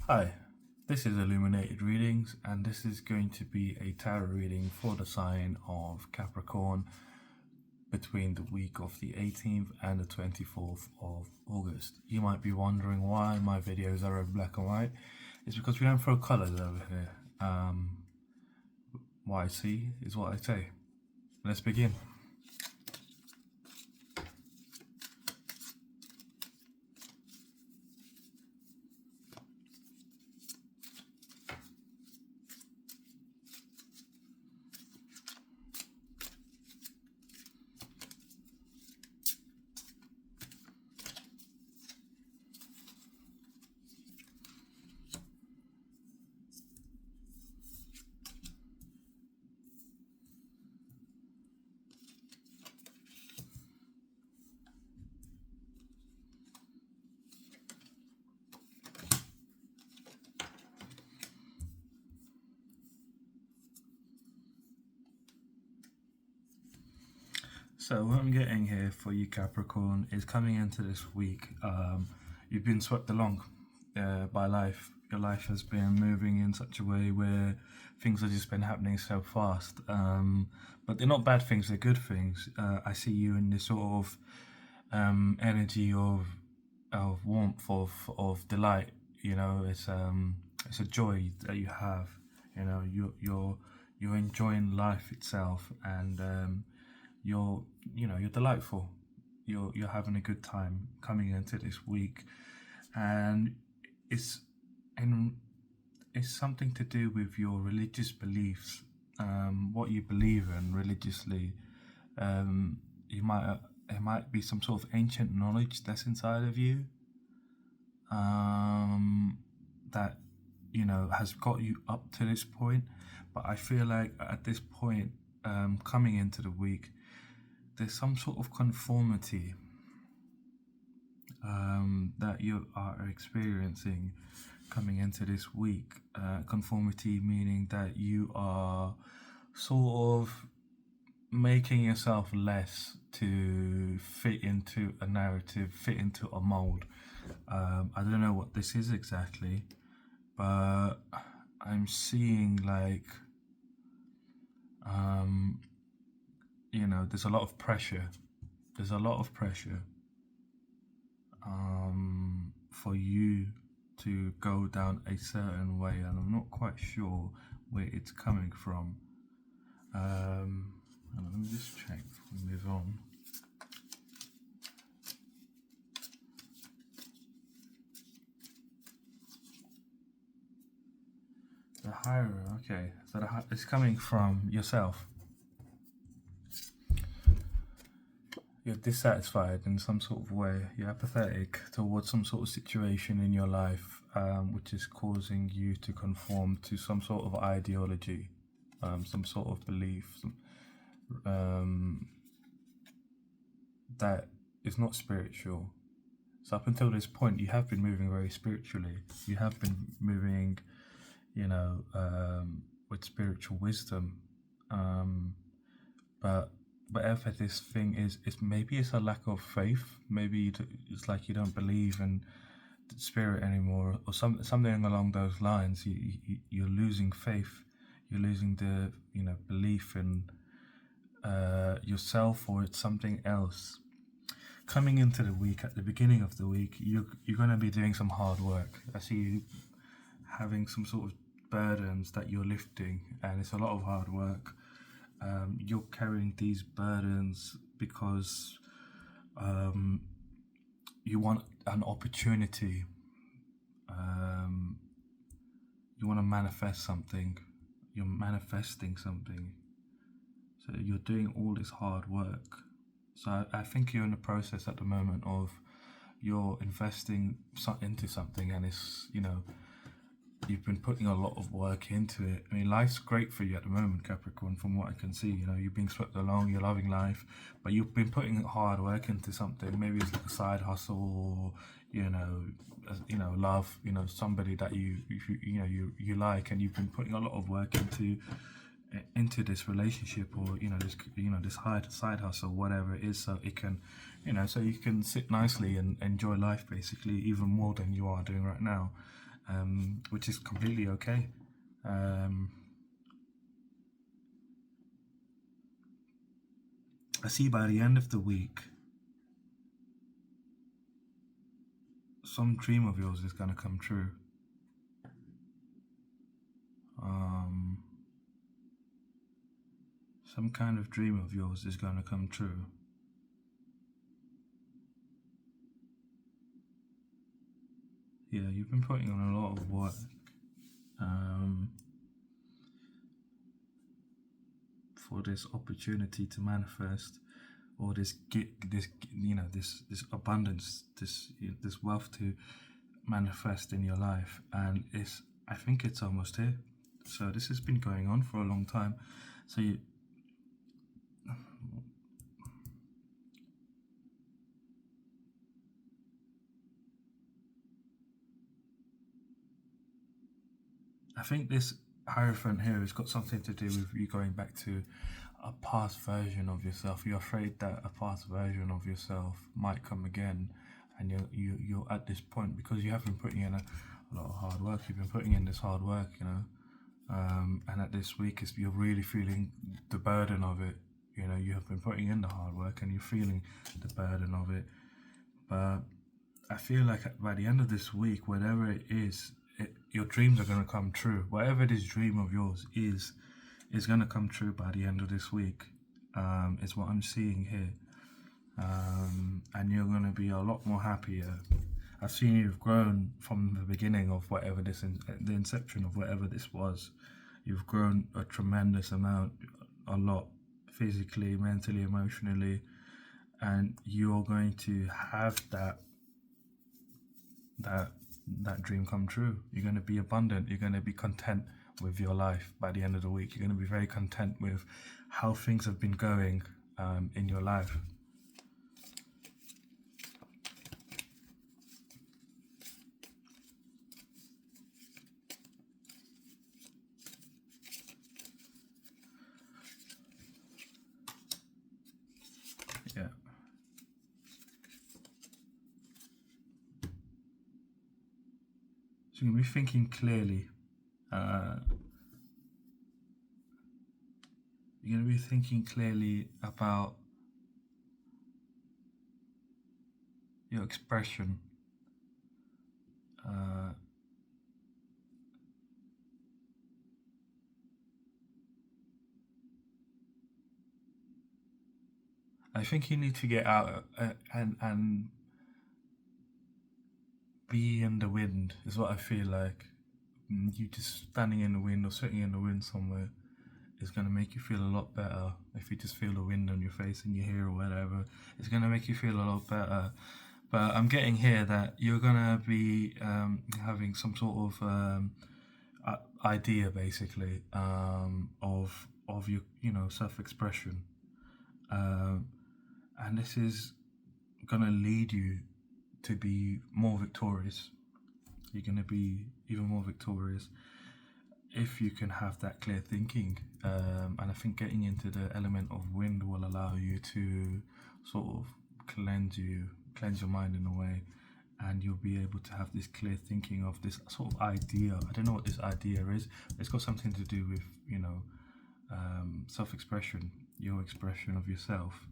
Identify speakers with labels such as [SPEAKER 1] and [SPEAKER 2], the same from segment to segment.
[SPEAKER 1] Hi, this is Illuminated Readings, and this is going to be a tarot reading for the sign of Capricorn between the week of the 18th and the 24th of August. You might be wondering why my videos are in black and white. It's because we don't throw colours over here. What I see is what I say. Let's begin. So what I'm getting here for you Capricorn is coming into this week, you've been swept along by life. Your life has been moving in such a way where things have just been happening so fast. But they're not bad things, they're good things. I see you in this sort of energy of warmth, of delight. You know, it's a joy that you have. You know, you're enjoying life itself, and you're delightful. You're having a good time coming into this week, and it's and it's something to do with your religious beliefs, what you believe in religiously. You might It might be some sort of ancient knowledge that's inside of you, that has got you up to this point. But I feel like at this point, coming into the week, there's some sort of conformity that you are experiencing coming into this week. Conformity meaning that you are sort of making yourself less to fit into a narrative, fit into a mold. I don't know what this is exactly, but I'm seeing like there's a lot of pressure. There's a lot of pressure for you to go down a certain way, and I'm not quite sure where it's coming from. Let me just check before we move on. The higher, okay, so it's coming from yourself. You're dissatisfied in some sort of way. You're apathetic towards some sort of situation in your life, which is causing you to conform to some sort of ideology, some sort of belief, that is not spiritual. So up until this point, you have been moving very spiritually. You have been moving, with spiritual wisdom. But whatever this thing is, maybe it's a lack of faith. Maybe it's like you don't believe in the spirit anymore, or something along those lines. You're losing faith. You're losing the belief in yourself, or it's something else. Coming into the week, at the beginning of the week, you're going to be doing some hard work. I see you having some sort of burdens that you're lifting, and it's a lot of hard work. You're carrying these burdens because you want an opportunity. You want to manifest something. You're manifesting something. So you're doing all this hard work. So I think you're in the process at the moment of you're investing into something, and it's you've been putting a lot of work into it. I mean, life's great for you at the moment, Capricorn, from what I can see. You're being swept along, you're loving life, but you've been putting hard work into something. Maybe it's like a side hustle, or love, somebody that you like, and you've been putting a lot of work into this relationship, or this side hustle, whatever it is, so it can so you can sit nicely and enjoy life, basically, even more than you are doing right now. which is completely okay. I see by the end of the week, some dream of yours is going to come true. Some kind of dream of yours is going to come true. Yeah, you've been putting on a lot of work. For this opportunity to manifest, or this this abundance, this wealth to manifest in your life, and I think it's almost here. So this has been going on for a long time. So I think this Hierophant here has got something to do with you going back to a past version of yourself. You're afraid that a past version of yourself might come again, and you're at this point because you have been putting in a lot of hard work. You've been putting in this hard work, and at this week, you're really feeling the burden of it. You have been putting in the hard work, and you're feeling the burden of it. But I feel like by the end of this week, whatever it is, your dreams are going to come true. Whatever this dream of yours is going to come true by the end of this week. Is what I'm seeing here. And you're going to be a lot more happier. I've seen you've grown from the beginning of whatever the inception of whatever this was. You've grown a tremendous amount, a lot, physically, mentally, emotionally, and you're going to have that dream come true. You're going to be abundant. You're going to be content with your life by the end of the week. You're going to be very content with how things have been going in your life. Yeah. So you're going to be thinking clearly. You're going to be thinking clearly about your expression. I think you need to get out and be in the wind, is what I feel like. You just standing in the wind or sitting in the wind somewhere is going to make you feel a lot better. If you just feel the wind on your face and your hair or whatever, it's going to make you feel a lot better. But I'm getting here that you're going to be having some sort of idea, basically, of your self-expression, and this is going to lead you to be more victorious. You're going to be even more victorious if you can have that clear thinking, and I think getting into the element of wind will allow you to sort of cleanse your mind in a way, and you'll be able to have this clear thinking of this sort of idea. I don't know what this idea is. It's got something to do with self-expression, your expression of yourself.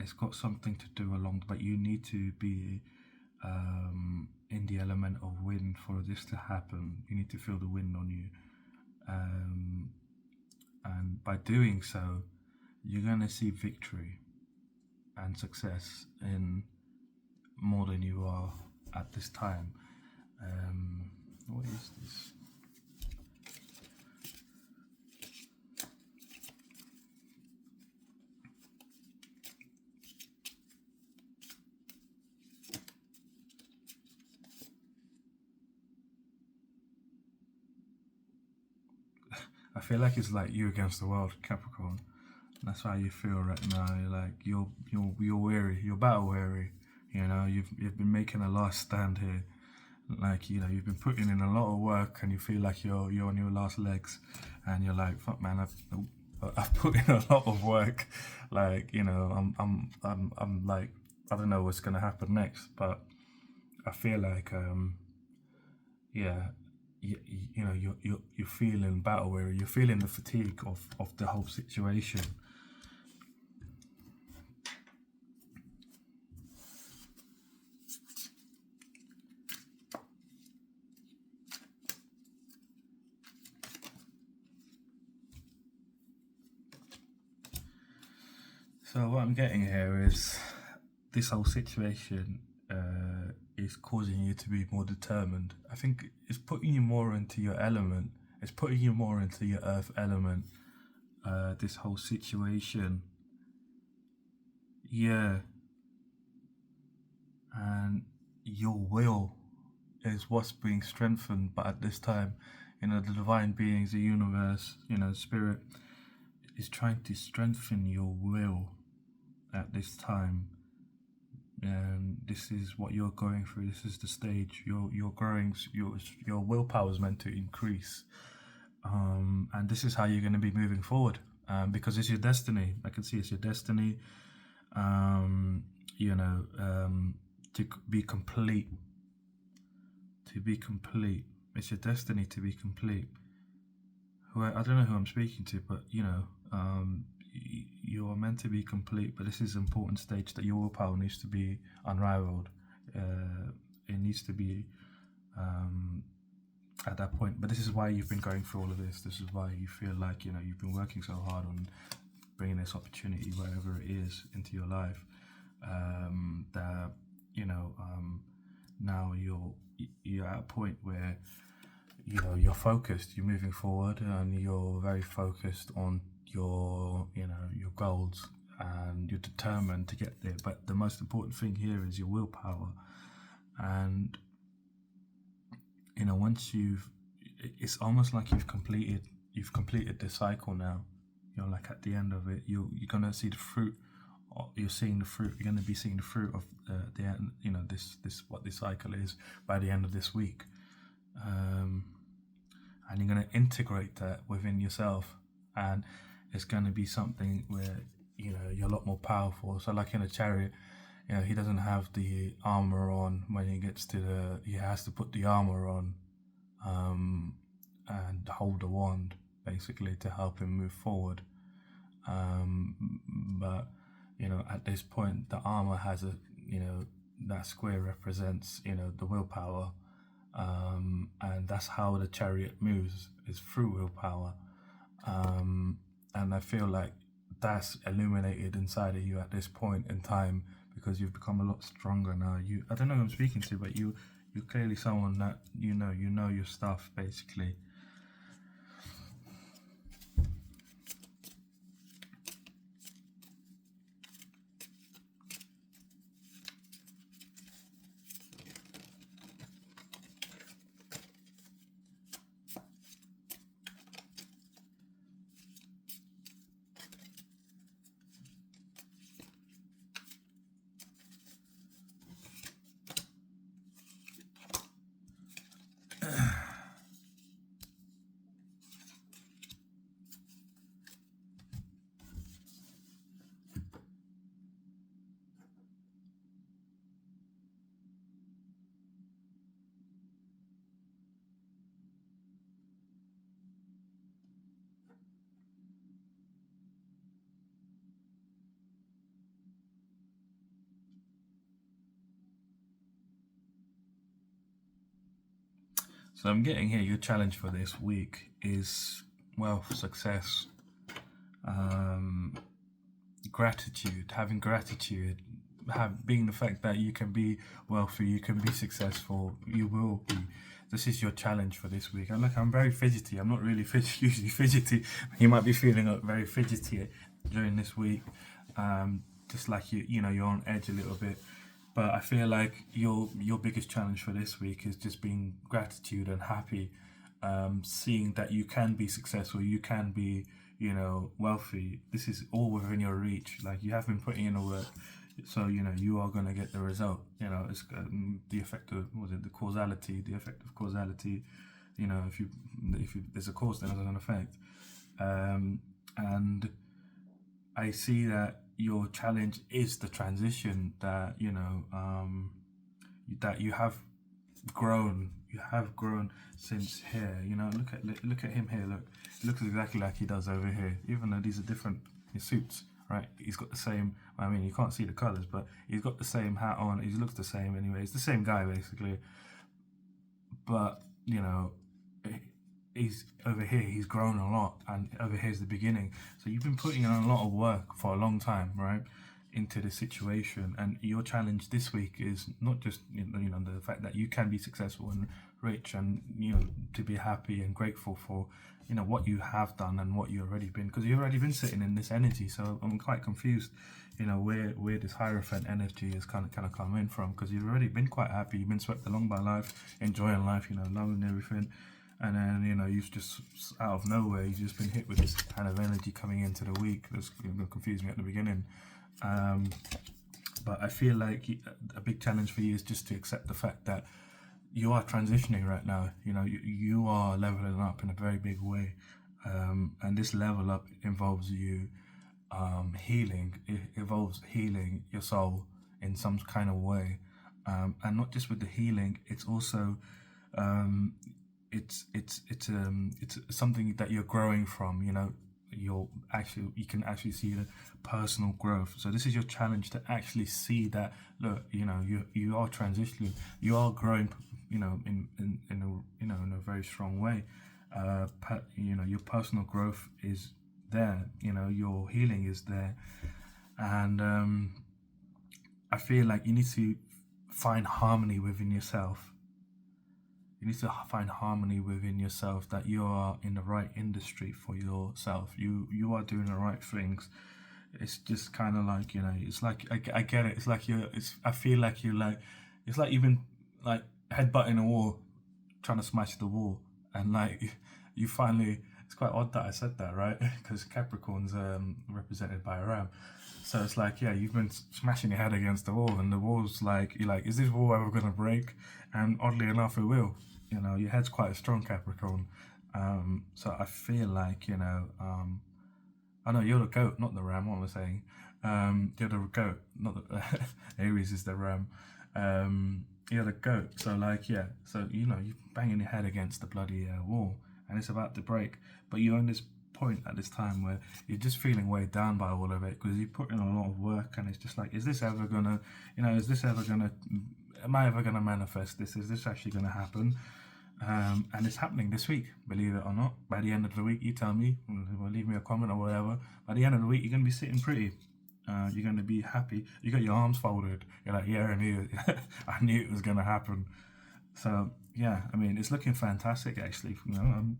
[SPEAKER 1] It's got something to do but you need to be in the element of wind for this to happen. You need to feel the wind on you, and by doing so, you're going to see victory and success in more than you are at this time. What is this? I feel like it's like you against the world, Capricorn. That's how you feel right now. You're like you're weary. You're battle weary. You've been making a last stand here. Like you've been putting in a lot of work, and you feel like you're on your last legs, and you're like, fuck, man, I've put in a lot of work. Like I'm like, I don't know what's gonna happen next, but I feel like yeah, you know, you're feeling battle weary, you're feeling the fatigue of the whole situation. So what I'm getting here is this whole situation is causing you to be more determined. I think it's putting you more into your element. It's putting you more into your earth element. This whole situation, yeah, and your will is what's being strengthened. But at this time, you know, the divine beings, the universe, you know, spirit is trying to strengthen your will at this time. And this is what you're going through. This is the stage you're growing. Your willpower is meant to increase, and this is how you're going to be moving forward. Because it's your destiny. I can see it's your destiny. You know, to be complete. To be complete. It's your destiny to be complete. I don't know who I'm speaking to, but you know, you are meant to be complete. But this is an important stage that your willpower needs to be unrivaled. It needs to be at that point. But this is why you've been going through all of this. This is why you feel like, you know, you've been working so hard on bringing this opportunity, wherever it is, into your life. That you know, now you're at a point where, you know, you're focused, you're moving forward, and you're very focused on your, you know, your goals, and you're determined to get there. But the most important thing here is your willpower. And you know, it's almost like you've completed the cycle now. You know, like at the end of it, you're gonna see the fruit. You're seeing the fruit. You're going to be seeing the fruit of the end. You know, this what this cycle is by the end of this week. And you're going to integrate that within yourself, and it's going to be something where, you know, you're a lot more powerful. So like in a chariot, you know, he doesn't have the armor on when he gets to he has to put the armor on, and hold the wand basically to help him move forward. But you know, at this point, the armor has a, you know, that square represents, you know, the willpower. And that's how the chariot moves, is through willpower. And I feel like that's illuminated inside of you at this point in time, because you've become a lot stronger now. I don't know who I'm speaking to, but you're clearly someone that you know your stuff basically. So I'm getting here, your challenge for this week is wealth, success, gratitude, having gratitude, being the fact that you can be wealthy, you can be successful, you will be. This is your challenge for this week. I'm very fidgety. I'm not really usually fidgety. You might be feeling very fidgety during this week, just like you know, you're on edge a little bit. But I feel like your biggest challenge for this week is just being gratitude and happy, seeing that you can be successful, you can be, you know, wealthy. This is all within your reach. Like, you have been putting in the work, so you know you are going to get the result. You know, it's the effect of the effect of causality. You know, if you there's a cause, then there's an effect, and I see that your challenge is the transition, that you know, that you have grown, you have grown since here. You know, look at him here. Look, he looks exactly like he does over here. Even though these are different suits, right? He's got the same. I mean, you can't see the colors, but he's got the same hat on. He looks the same anyway. He's the same guy basically. But you know, he's over here. He's grown a lot, and over here's the beginning. So you've been putting in a lot of work for a long time, right? Into the situation, and your challenge this week is not just the fact that you can be successful and rich, and to be happy and grateful for what you have done and what you've already been, because you've already been sitting in this energy. So I'm quite confused where this Hierophant energy is kind of come in from, because you've already been quite happy, you've been swept along by life, enjoying life, loving everything. And then you've just out of nowhere you've just been hit with this kind of energy coming into the week. That's confused me at the beginning. But I feel like a big challenge for you is just to accept the fact that you are transitioning right now. You are leveling up in a very big way, and this level up involves you healing. It involves healing your soul in some kind of way, and not just with the healing. It's also it's something that you're growing from. You can actually see the personal growth. So this is your challenge, to actually see that, look, you are transitioning, you are growing, in a very strong way. Your personal growth is there, your healing is there, and I feel like you need to find harmony within yourself. You need to find harmony within yourself, that you are in the right industry for yourself. You are doing the right things. It's just kind of like, it's like, I get it. It's like I feel like it's like you've been like headbutting a wall, trying to smash the wall. And like, you finally, it's quite odd that I said that, right? Because Capricorn's represented by a ram. So it's like, yeah, you've been smashing your head against the wall, and the wall's like, you're like, is this wall ever going to break? And oddly enough, it will. Your head's quite a strong, Capricorn. So I feel like, I know you're the goat, not the ram, what am I saying? You're the goat, not the, Aries is the ram. You're the goat. So like, yeah, so, you're banging your head against the bloody wall, and it's about to break. But you're on this point at this time where you're just feeling weighed down by all of it, because you put in a lot of work, and it's just like, is this ever gonna, am I ever gonna manifest this? Is this actually gonna happen? And it's happening this week, believe it or not. By the end of the week, you tell me, or leave me a comment or whatever. By the end of the week, you're gonna be sitting pretty. You're gonna be happy. You got your arms folded. You're like, yeah, I knew it. I knew it was gonna happen. So yeah, I mean, it's looking fantastic, actually.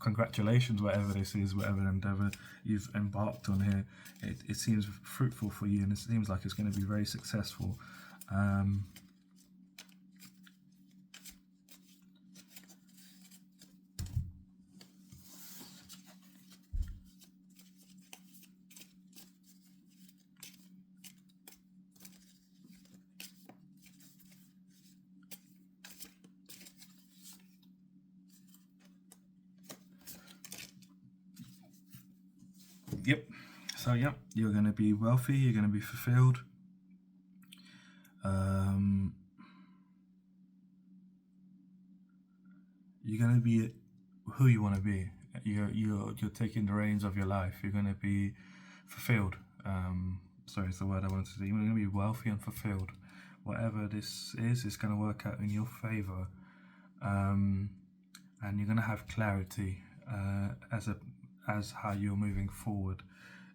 [SPEAKER 1] Congratulations, whatever this is, whatever endeavor you've embarked on here. It seems fruitful for you, and it seems like it's going to be very successful. Yep. So yeah, you're going to be wealthy. You're going to be fulfilled. You're going to be who you want to be. You're taking the reins of your life. You're going to be fulfilled. Sorry, it's the word I wanted to say. You're going to be wealthy and fulfilled. Whatever this is, it's going to work out in your favor. And you're going to have clarity as how you're moving forward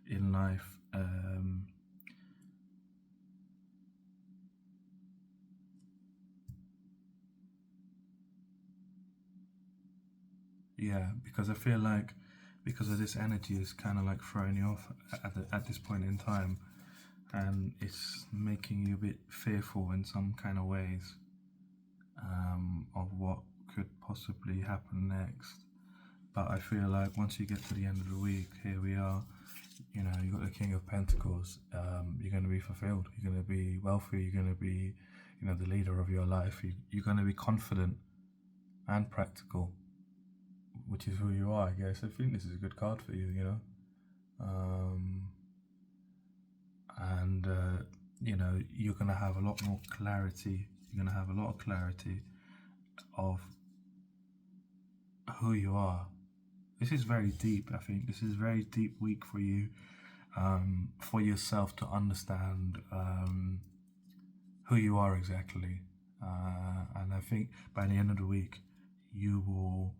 [SPEAKER 1] in life. Yeah, because I feel like, because of this energy, is kind of like throwing you off at this point in time, and it's making you a bit fearful in some kind of ways, of what could possibly happen next. But I feel like once you get to the end of the week, here we are, you got the King of Pentacles. You're going to be fulfilled. You're going to be wealthy. You're going to be, the leader of your life. You're going to be confident and practical, which is who you are, I guess. I think this is a good card for you, and you're going to have a lot more clarity. You're going to have a lot of clarity of who you are. This is very deep. I think this is a very deep week for you, for yourself to understand who you are exactly. And I think by the end of the week, you will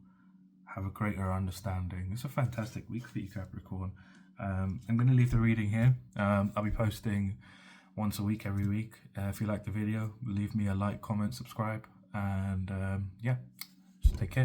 [SPEAKER 1] have a greater understanding. It's a fantastic week for you, Capricorn. I'm going to leave the reading here. I'll be posting once a week, every week. If you like the video, leave me a like, comment, subscribe, and yeah, just take care.